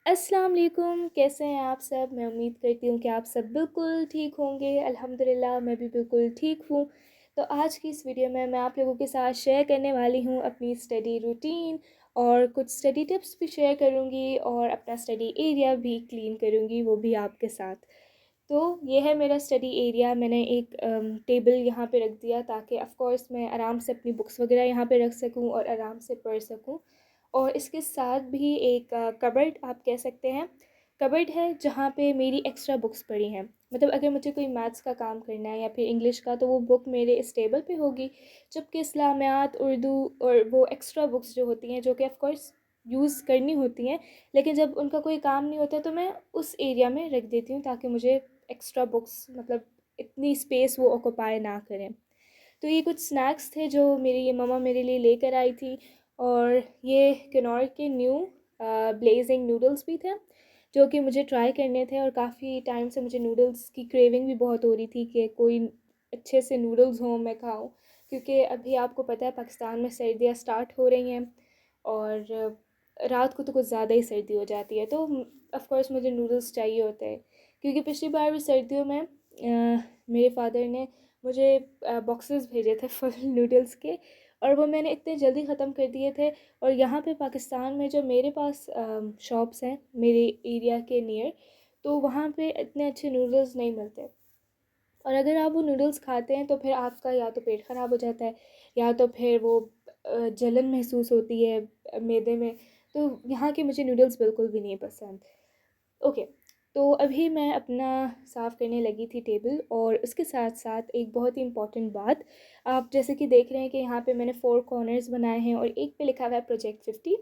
अस्सलाम वालेकुम, कैसे हैं आप सब। मैं उम्मीद करती हूँ कि आप सब बिल्कुल ठीक होंगे। अल्हम्दुलिल्लाह मैं भी बिल्कुल ठीक हूँ। तो आज की इस वीडियो में मैं आप लोगों के साथ शेयर करने वाली हूँ अपनी स्टडी रूटीन और कुछ स्टडी टिप्स भी शेयर करूँगी और अपना स्टडी एरिया भी क्लीन करूँगी, वो भी आपके साथ। तो ये है मेरा स्टडी एरिया। मैंने एक टेबल यहाँ पे रख दिया ताकि ऑफ़ कोर्स मैं आराम से अपनी बुक्स वगैरह यहाँ पे रख सकूँ और आराम से पढ़ सकूँ। और इसके साथ भी एक कबर्ड आप कह सकते हैं, कबर्ड है जहाँ पे मेरी एक्स्ट्रा बुक्स पड़ी हैं। मतलब अगर मुझे कोई मैथ्स का काम करना है या फिर इंग्लिश का, तो वो बुक मेरे इस टेबल पे होगी। जबकि इस्लामियात, उर्दू और वो एक्स्ट्रा बुक्स जो होती हैं, जो कि ऑफ़ कोर्स यूज़ करनी होती हैं, लेकिन जब उनका कोई काम नहीं होता तो मैं उस एरिया में रख देती हूँ ताकि मुझे एक्स्ट्रा बुक्स मतलब इतनी स्पेस वो ऑक्यूपाई ना करें। तो ये कुछ स्नैक्स थे जो मेरी ये मम्मा मेरे लिए लेकर आई थी। और ये किनौर के न्यू ब्लेजिंग नूडल्स भी थे जो कि मुझे ट्राई करने थे। और काफ़ी टाइम से मुझे नूडल्स की क्रेविंग भी बहुत हो रही थी कि कोई अच्छे से नूडल्स हों मैं खाऊं, क्योंकि अभी आपको पता है पाकिस्तान में सर्दियाँ स्टार्ट हो रही हैं और रात को तो कुछ ज़्यादा ही सर्दी हो जाती है। तो ऑफ़ कोर्स मुझे नूडल्स चाहिए होते हैं, क्योंकि पिछली बार भी सर्दियों में मेरे फादर ने मुझे बॉक्सेस भेजे थे फुल नूडल्स के, और वो मैंने इतने जल्दी ख़त्म कर दिए थे। और यहाँ पे पाकिस्तान में जो मेरे पास शॉप्स हैं मेरे एरिया के नियर, तो वहाँ पे इतने अच्छे नूडल्स नहीं मिलते। और अगर आप वो नूडल्स खाते हैं तो फिर आपका या तो पेट ख़राब हो जाता है या तो फिर वो जलन महसूस होती है मैदे में। तो यहाँ के मुझे नूडल्स बिल्कुल भी नहीं पसंद। ओके, तो अभी मैं अपना साफ़ करने लगी थी टेबल, और उसके साथ साथ एक बहुत ही इम्पॉर्टेंट बात। आप जैसे कि देख रहे हैं कि यहाँ पे मैंने 4 कॉर्नर्स बनाए हैं और एक पे लिखा हुआ है प्रोजेक्ट 50।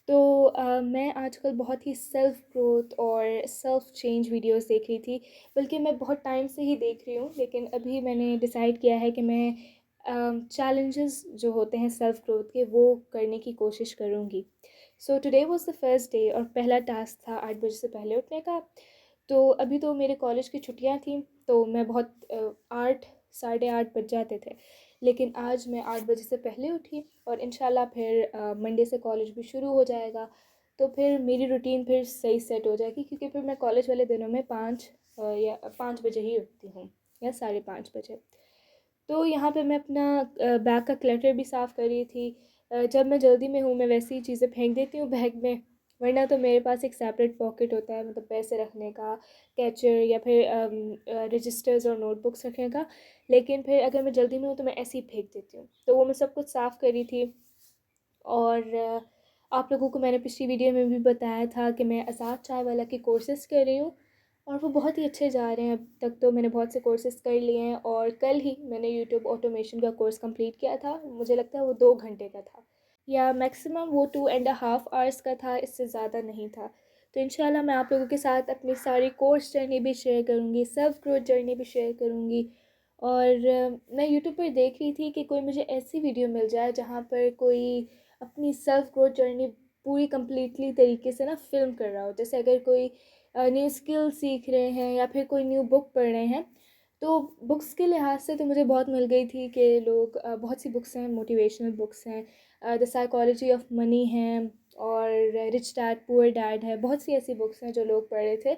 तो मैं आजकल बहुत ही सेल्फ़ ग्रोथ और सेल्फ़ चेंज वीडियोस देख रही थी। बल्कि मैं बहुत टाइम से ही देख रही हूँ, लेकिन अभी मैंने डिसाइड किया है कि मैं चैलेंजेस जो होते हैं सेल्फ़ ग्रोथ के, वो करने की कोशिश करूँगी। So today was the first day और पहला टास्क था 8 बजे से पहले उठने का। तो अभी तो मेरे कॉलेज की छुट्टियां थी, तो मैं बहुत 8 साढ़े 8 बज जाते थे। लेकिन आज मैं 8 बजे से पहले उठी और इंशाल्लाह फिर मंडे से कॉलेज भी शुरू हो जाएगा। तो फिर मेरी रूटीन फिर सही सेट हो जाएगी, क्योंकि फिर मैं कॉलेज वाले दिनों में 5 या 5 बजे ही उठती हूँ या साढ़े 5 बजे। तो यहाँ पे मैं अपना बैग का क्लटर भी साफ़ कर रही थी। जब मैं जल्दी में हूँ मैं वैसी ही चीज़ें फेंक देती हूँ बैग में, वरना तो मेरे पास एक सेपरेट पॉकेट होता है, मतलब पैसे रखने का, कैचर या फिर रजिस्टर्स और नोटबुक्स रखने का। लेकिन फिर अगर मैं जल्दी में हूँ तो मैं ऐसे ही फेंक देती हूँ। तो वो मैं सब कुछ साफ़ करी थी। और आप लोगों को मैंने पिछली वीडियो में भी बताया था कि मैं आज़ाद चाय वाला के कोर्सेज़ कर रही हूँ, और वो बहुत ही अच्छे जा रहे हैं। अब तक तो मैंने बहुत से कोर्सेज़ कर लिए हैं, और कल ही मैंने यूट्यूब ऑटोमेशन का कोर्स कंप्लीट किया था। मुझे लगता है वो 2 घंटे का था, या मैक्सिमम वो 2.5 आवर्स का था, इससे ज़्यादा नहीं था। तो इंशाल्लाह मैं आप लोगों के साथ अपनी सारी कोर्स जर्नी भी शेयर करूँगी, सेल्फ़ ग्रोथ जर्नी भी शेयर करूँगी। और मैं यूट्यूब पर देख रही थी कि कोई मुझे ऐसी वीडियो मिल जाए जहाँ पर कोई अपनी सेल्फ़ ग्रोथ जर्नी पूरी कंप्लीटली तरीके से ना फ़िल्म कर रहा हो। जैसे अगर कोई न्यू स्किल सीख रहे हैं या फिर कोई न्यू बुक पढ़ रहे हैं, तो बुक्स के लिहाज से तो मुझे बहुत मिल गई थी कि लोग बहुत सी बुक्स हैं, मोटिवेशनल बुक्स हैं, द साइकोलॉजी ऑफ मनी हैं, और रिच डैड पुअर डैड है। बहुत सी ऐसी बुक्स हैं जो लोग पढ़ रहे थे।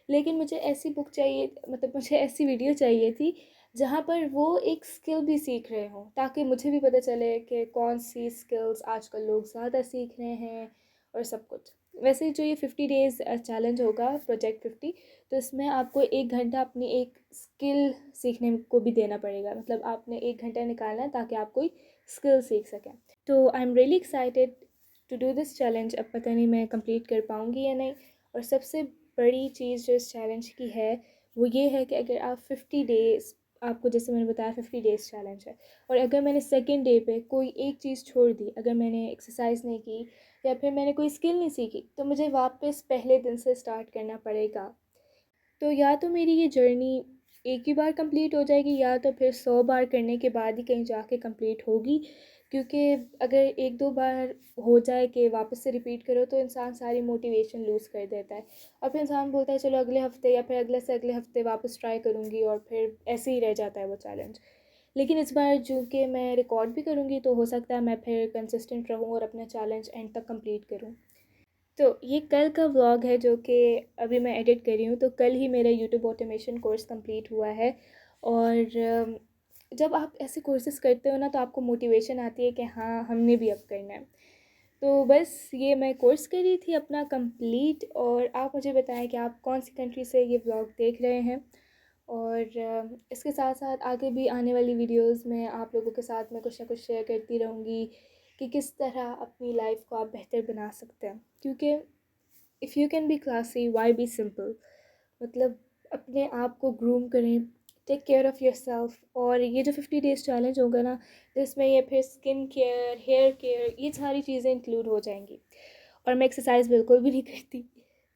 लेकिन मुझे ऐसी बुक चाहिए, मतलब मुझे ऐसी वीडियो चाहिए थी जहाँ पर वो एक स्किल भी सीख रहे हों, ताकि मुझे भी पता चले कि कौन सी स्किल्स आजकल लोग ज़्यादा सीख रहे हैं और सब कुछ। वैसे जो ये 50 डेज़ चैलेंज होगा प्रोजेक्ट 50, तो इसमें आपको 1 घंटा अपनी एक स्किल सीखने को भी देना पड़ेगा। मतलब आपने 1 घंटा निकालना है ताकि आप कोई स्किल सीख सकें। तो I am really excited to do this challenge. अब पता नहीं मैं कंप्लीट कर पाऊँगी या नहीं। और सबसे बड़ी चीज़ जो इस चैलेंज की है वो ये है कि अगर आप 50 डेज़, आपको जैसे मैंने बताया 50 डेज़ चैलेंज है, और अगर मैंने सेकंड डे पे कोई एक चीज़ छोड़ दी, अगर मैंने एक्सरसाइज नहीं की या फिर मैंने कोई स्किल नहीं सीखी, तो मुझे वापस पहले दिन से स्टार्ट करना पड़ेगा। तो या तो मेरी ये जर्नी एक ही बार कंप्लीट हो जाएगी, या तो फिर 100 बार करने के बाद ही कहीं जाके कंप्लीट होगी। क्योंकि अगर एक दो बार हो जाए कि वापस से रिपीट करो, तो इंसान सारी मोटिवेशन लूज़ कर देता है, और फिर इंसान बोलता है चलो अगले हफ्ते या फिर अगले से अगले हफ्ते वापस ट्राई करूँगी, और फिर ऐसे ही रह जाता है वो चैलेंज। लेकिन इस बार चूँकि मैं रिकॉर्ड भी करूँगी, तो हो सकता है मैं फिर कंसिस्टेंट रहूँ और अपना चैलेंज एंड तक कंप्लीट करूँ। तो ये कल का व्लॉग है जो कि अभी मैं एडिट कर रही हूँ। तो कल ही मेरा यूट्यूब ऑटोमेशन कोर्स कंप्लीट हुआ है। और जब आप ऐसे कोर्सेज़ करते हो ना तो आपको मोटिवेशन आती है कि हाँ हमने भी अब करना है। तो बस ये मैं कोर्स कर रही थी अपना कंप्लीट। और आप मुझे बताएं कि आप कौन सी कंट्री से ये व्लॉग देख रहे हैं। और इसके साथ साथ आगे भी आने वाली वीडियोस में आप लोगों के साथ मैं कुछ ना कुछ शेयर करती रहूँगी कि किस तरह अपनी लाइफ को आप बेहतर बना सकते हैं। क्योंकि if you can be classy why be simple. मतलब अपने आप को ग्रूम करें, टेक केयर ऑफ़ योरसेल्फ। और ये जो 50 डेज़ चैलेंज होगा ना, तो इसमें ये फिर स्किन केयर, हेयर केयर, ये सारी चीज़ें इंक्लूड हो जाएंगी। और मैं एक्सरसाइज़ बिल्कुल भी नहीं करती।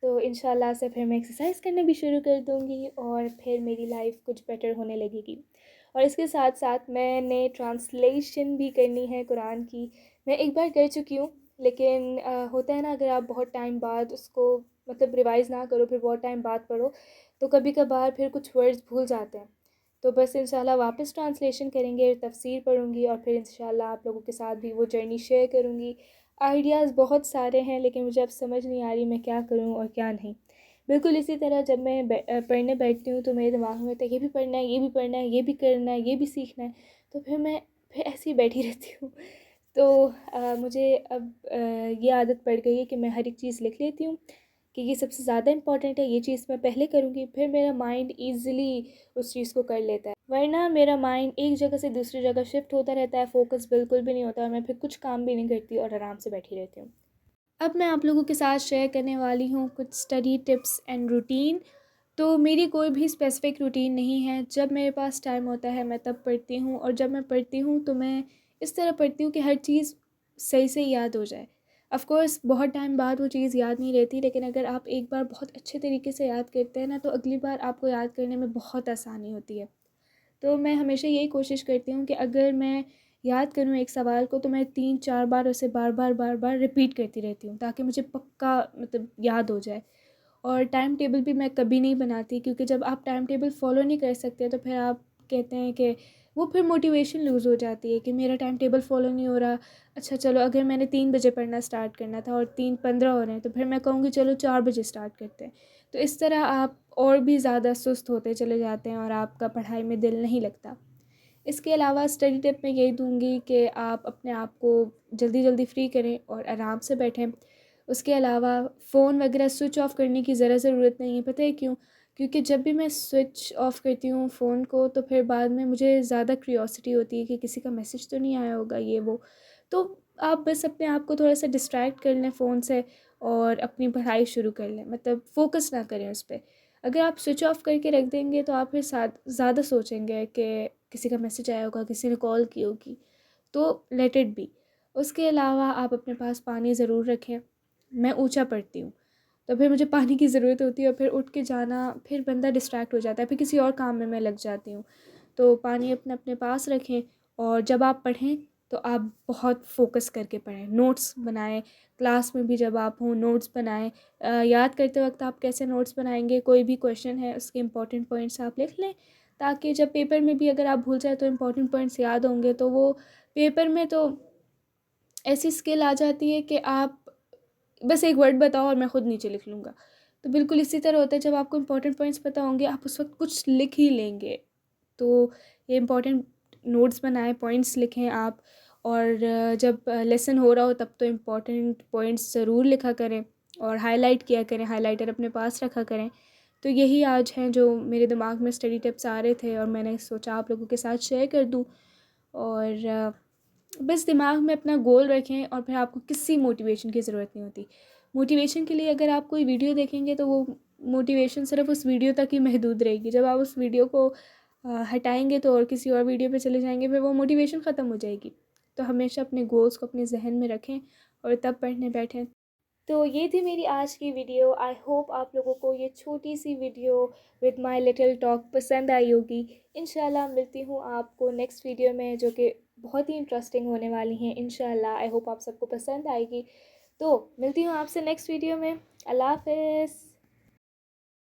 तो इंशाल्लाह से फिर मैं एक्सरसाइज़ करना भी शुरू कर दूँगी और फिर मेरी लाइफ कुछ बेटर होने लगेगी। और इसके साथ साथ मैंने ट्रांसलेशन भी करनी है कुरान की। मैं एक बार कर चुकी हूँ, लेकिन होता है ना, अगर आप बहुत टाइम बाद उसको मतलब रिवाइज़ ना करो फिर बहुत टाइम बाद पढ़ो तो कभी कभार फिर कुछ वर्ड्स भूल जाते हैं। तो बस इंशाल्लाह वापस ट्रांसलेशन करेंगे, तफसीर पढ़ूँगी और फिर इंशाल्लाह आप लोगों के साथ भी वो जर्नी शेयर करूँगी। आइडियाज़ बहुत सारे हैं लेकिन मुझे अब समझ नहीं आ रही मैं क्या करूँ और क्या नहीं। बिल्कुल इसी तरह जब मैं पढ़ने बैठती हूँ तो मेरे दिमाग में होता है ये भी पढ़ना है, ये भी पढ़ना है, ये भी करना है, ये भी सीखना है। तो फिर मैं फिर ऐसे ही बैठी रहती हूँ। तो मुझे अब ये आदत पड़ गई है कि मैं हर एक चीज़ लिख लेती हूँ कि ये सबसे ज़्यादा इम्पॉर्टेंट है, ये चीज़ मैं पहले करूँगी, फिर मेरा माइंड ईज़िली उस चीज़ को कर लेता है। वरना मेरा माइंड एक जगह से दूसरी जगह शिफ्ट होता रहता है, फ़ोकस बिल्कुल भी नहीं होता और मैं फिर कुछ काम भी नहीं करती और आराम से बैठी रहती हूँ। अब मैं आप लोगों के साथ शेयर करने वाली हूँ कुछ स्टडी टिप्स एंड रूटीन। तो मेरी कोई भी स्पेसिफ़िक रूटीन नहीं है। जब मेरे पास टाइम होता है मैं तब पढ़ती हूँ और जब मैं पढ़ती हूँ तो मैं इस तरह पढ़ती हूँ कि हर चीज़ सही से याद हो जाए। ऑफ़ कोर्स बहुत टाइम बाद वो चीज़ याद नहीं रहती, लेकिन अगर आप एक बार बहुत अच्छे तरीके से याद करते हैं ना तो अगली बार आपको याद करने में बहुत आसानी होती है। तो मैं हमेशा यही कोशिश करती हूँ कि अगर मैं याद करूँ एक सवाल को तो मैं 3-4 बार उसे बार-बार रिपीट करती रहती हूँ ताकि मुझे पक्का मतलब याद हो जाए। और टाइम टेबल भी मैं कभी नहीं बनाती, क्योंकि जब आप टाइम टेबल फ़ॉलो नहीं कर सकते तो फिर आप कहते हैं कि वो फिर मोटिवेशन लूज़ हो जाती है कि मेरा टाइम टेबल फ़ॉलो नहीं हो रहा। अच्छा चलो, अगर मैंने 3 बजे पढ़ना स्टार्ट करना था और 3:15 हो रहे हैं तो फिर मैं कहूँगी चलो 4 बजे स्टार्ट करते हैं। तो इस तरह आप और भी ज़्यादा सुस्त होते चले जाते हैं और आपका पढ़ाई में दिल नहीं लगता। इसके अलावा स्टडी टिप मैं यही दूँगी कि आप अपने आप को जल्दी जल्दी फ्री करें और आराम से बैठें। उसके अलावा फ़ोन वगैरह स्विच ऑफ़ करने की ज़रूरत नहीं है। पता है क्यों? क्योंकि जब भी मैं स्विच ऑफ़ करती हूँ फ़ोन को तो फिर बाद में मुझे ज़्यादा क्यूरियोसिटी होती है कि किसी का मैसेज तो नहीं आया होगा, ये वो। तो आप बस अपने आप को थोड़ा-सा डिस्ट्रैक्ट कर लें फ़ोन से और अपनी पढ़ाई शुरू कर लें। मतलब फ़ोकस ना करें उस पे। अगर आप स्विच ऑफ़ करके रख देंगे तो आप फिर ज़्यादा सोचेंगे कि किसी का मैसेज आया होगा, किसी ने कॉल की होगी, तो लेट इट बी। उसके अलावा आप अपने पास पानी ज़रूर रखें। मैं ऊँचा पढ़ती हूँ, तो फिर मुझे पानी की ज़रूरत होती है और फिर उठ के जाना, फिर बंदा डिस्ट्रैक्ट हो जाता है, फिर किसी और काम में मैं लग जाती हूँ। तो पानी अपने अपने पास रखें और जब आप पढ़ें तो आप बहुत फ़ोकस करके पढ़ें, नोट्स बनाएँ। क्लास में भी जब आप हों नोट्स बनाएँ। याद करते वक़्त आप कैसे नोट्स बनाएँगे, कोई भी क्वेश्चन है उसके इम्पोर्टेंट पॉइंट्स आप लिख लें, ताकि जब पेपर में भी अगर आप भूल जाए तो इम्पोर्टेंट पॉइंट्स याद होंगे। तो वो पेपर में तो ऐसी स्किल आ जाती है कि आप बस एक वर्ड बताओ और मैं खुद नीचे लिख लूँगा। तो बिल्कुल इसी तरह होता है, जब आपको इम्पोर्टेंट पॉइंट्स पता होंगे आप उस वक़्त कुछ लिख ही लेंगे। तो ये इम्पोर्टेंट नोट्स बनाएँ, पॉइंट्स लिखें आप। और जब लेसन हो रहा हो तब तो इम्पोर्टेंट पॉइंट्स ज़रूर लिखा करें और हाइलाइट किया करें, हाइलाइटर अपने पास रखा करें। तो यही आज हैं जो मेरे दिमाग में स्टडी टिप्स आ रहे थे और मैंने सोचा आप लोगों के साथ शेयर कर दूँ। और बस दिमाग में अपना गोल रखें और फिर आपको किसी मोटिवेशन की ज़रूरत नहीं होती। मोटिवेशन के लिए अगर आप कोई वीडियो देखेंगे तो वो मोटिवेशन सिर्फ़ उस वीडियो तक ही महदूद रहेगी। जब आप उस वीडियो को हटाएँगे तो और किसी और वीडियो पे चले जाएँगे, फिर वो मोटिवेशन ख़त्म हो जाएगी। तो हमेशा अपने गोल्स को अपने ज़हन में रखें और तब पढ़ने बैठें। तो ये थी मेरी आज की वीडियो। आई होप आप लोगों को ये छोटी सी video with my little talk पसंद आई होगी। इंशाल्लाह मिलती हूँ आपको नेक्स्ट वीडियो में जो कि बहुत ही इंटरेस्टिंग होने वाली हैं। इंशाल्लाह आई होप आप सबको पसंद आएगी। तो मिलती हूँ आपसे नेक्स्ट वीडियो में। अल्लाह हाफ़िज़।